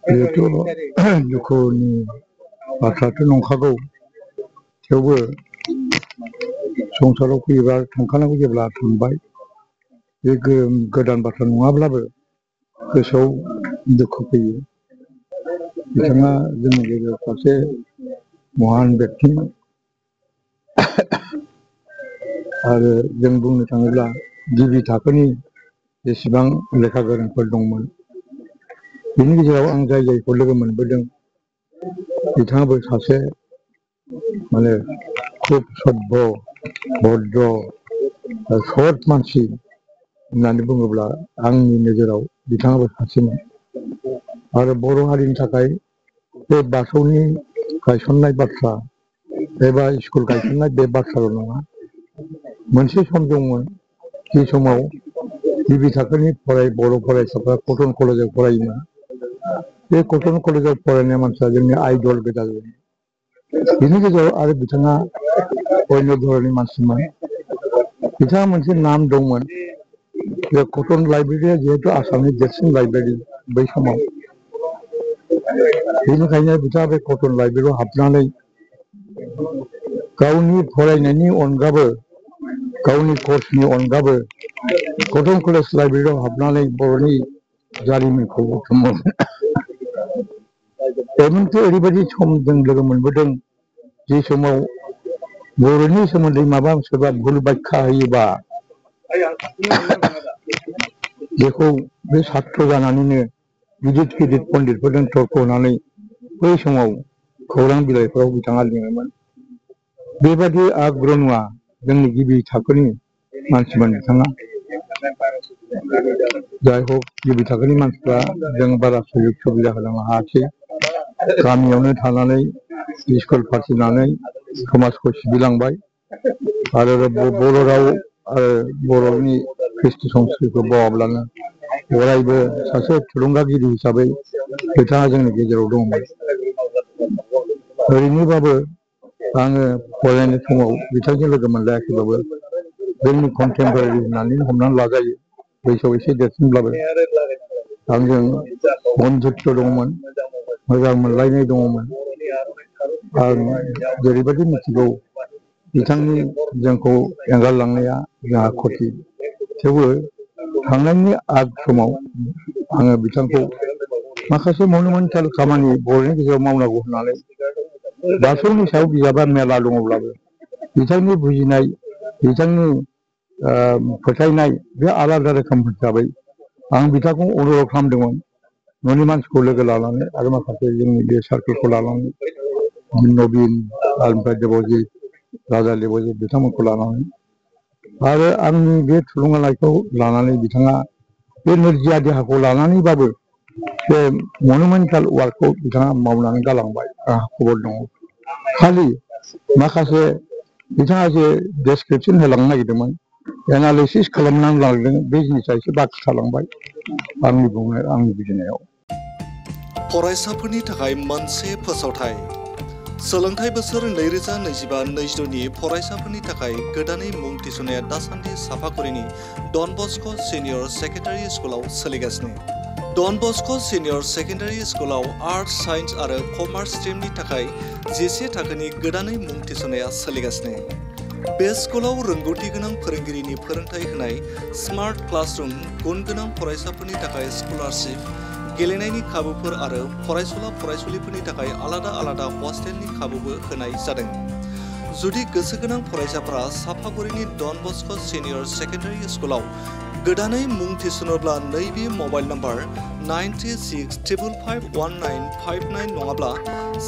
बेथ' दुखुनि बाथ्राथ' नंखागौ थेवबो संसाराव फैयोबा थांखानांगौ जेब्ला थांबाय बे गोदान बाथ्रा नङाब्लाबो गोसोआव दुखु फैयो। बिथाङा जोंनि गेजेराव सासे महान व्यक्तिमोन आरो जों बुंनो थाङोब्ला गिबि थाखोनि जेसेबां लेखा गोरोंफोर दंमोन बिनि गेजेराव आं जाय जायखौ लोगो मोनबोदों बिथाङाबो सासे माने खुब सभ्य भद्र सत मानसि होननानै बुङोब्ला आंनि नोजोराव बिथाङाबो सासेमोन। आरो बर' हारिनि थाखाय बे बाथौनि गायसननाय बाथ्रा एबा स्कुल गायसननाय बे बाथ्राल' नङा, मोनसे सम दंमोन जि समाव गिबि थाखोनि बर' फरायसाफ्रा कटन कलेजाव फरायोमोन। बे कटन कलेजाव फरायनाय मानसिया जोंनि आइडल गोजाजों बिनि गेजेराव आरो बिथाङा अन्य धरननि मानसिमोन। बिथाङा मोनसे नाम दंमोन बे कटन लाइब्रेरिया जिहेतु आसामनि देरसिन लाइब्रेरि बै समाव, बेनिखायनो बिथाङा बे कटन लाइब्रेरियाव हाबनानै गावनि फरायनायनि अनगाबो गावनि कर्सनि अनगाबो कटन कलेज लाइब्रेरियाव हाबनानै बर'नि जारिमिनखौ बुथुमो। मोनसे ओरैबायदि सम जों लोगो मोनबोदों जि समाव बर'नि सोमोन्दै माबा सोरबा भुल बायख्या होयोबा बेखौ बे सात्र जानानैनो गिदिर गिदिर पण्डितफोरजों तर्क होनानै बै समाव खौरां बिलाइफोराव बिथाङा लिङोमोन। बेबादि आग्रनुआ जोंनि गिबि थाखोनि मानसिमोन बिथाङा। जाय हक गिबि थाखोनि मानसिफ्रा जों बारा सुजुग सुबिदा होनो हायासै। गामियावनो थानानै स्कुल फाथिनानै समाजखौ सिबिलांबाय आरो बर' राव आरो बर'नि कृष्टि संस्कृतिखौ बावाब्लानो अरायबो सासे थुलुंगागिरि हिसाबै बिथाङा जोंनि गेजेराव दंमोन। ओरैनोबाबो आङो फरायनाय समाव बिथांजों लोगो मोनलायाखैबाबो जोंनि कन्टेम्परारि होननानै हमनानै लाजायो, बैसोआव एसे देरसिनब्लाबो आंजों बन्धुत्व दंमोन, मोजां मोनलायनाय दङमोन। आं जेरैबायदि मिथिगौ बिथांनि जोंखौ एंगारलांनाया जोंहा खथि, थेवबो थांनायनि आग समाव आङो बिथांखौ माखासे मनुमेन्टेल खामानि बर'नि गेजेराव मावनांगौ होननानै बाथौनि सायाव बिजाबा मेला दङब्लाबो बिथांनि बुजिनाय बिथांनि फोथायनाय बे आलादा रोखोम हिसाबै आं बिथांखौ अनुरद खालामदोंमोन न'नि मानसिखौ लोगो लानानै आरो माखासे जोंनि बे सार्कोलखौ लानानै नबिन ओमफ्राय देबजित राजा देबजित बिथांमोनखौ लानानै आरो आंनि बे थुलुंगानायखौ लानानै बिथाङा बे नोरजिया देहाखौ लानानैबाबो बे मनुमेन्टेल वार्कखौ बिथाङा मावनानै गालांबाय। आंहा खबर दङ। खालि माखासे बिथाङा जे डेसक्रिपसन होलांनो नागिरदोंमोन, एनालिसिस खालामनानै लांदों, बे जिनिसा एसे बाखि थालांबाय आंनि बुजिनायाव। फरायसाफोरनि थाखाय मोनसे फोसावथाय। सोलोंथाइ बोसोर 2025-26नि फरायसाफोरनि थाखाय गोदानै मुं थिसननाया दासान्दि सापागुरिनि डन बस्क' सिनियर सेकेन्डारि स्कुलाव सोलिगासिनो। डन बस्क' सिनियर सेकेन्डारि स्कुलाव आर्टस, साइन्स आरो कमार्स स्ट्रिमनि थाखाय 10 थाखोनि गोदानै मुं थिसननाया सोलिगासिनो। बे स्कुलाव रोंगौथि गोनां फोरोंगिरिनि फोरोंथाय होनाय, स्मार्ट क्लासरुम, गुन गोनां फरायसाफोरनि थाखाय स्कलारशिप, गेलेनायनि खाबुफोर आरो फरायसुला-फरायसुलिफोरनि थाखाय आलादा आलादा हस्टेलनि खाबुबो होनाय जादों। जुदि गोसो गोनां फरायसाफोरा सापागुरिनि डन बस्क' सिनियर सेकेन्डारि स्कुलाव गोदानै मुं थिसनोब्ला नैबे मबाइल नम्बर 9365519559 नङाब्ला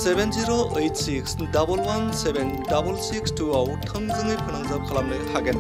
7086117662 आव थोंजोङै फोनांजाब खालामनो हागोन।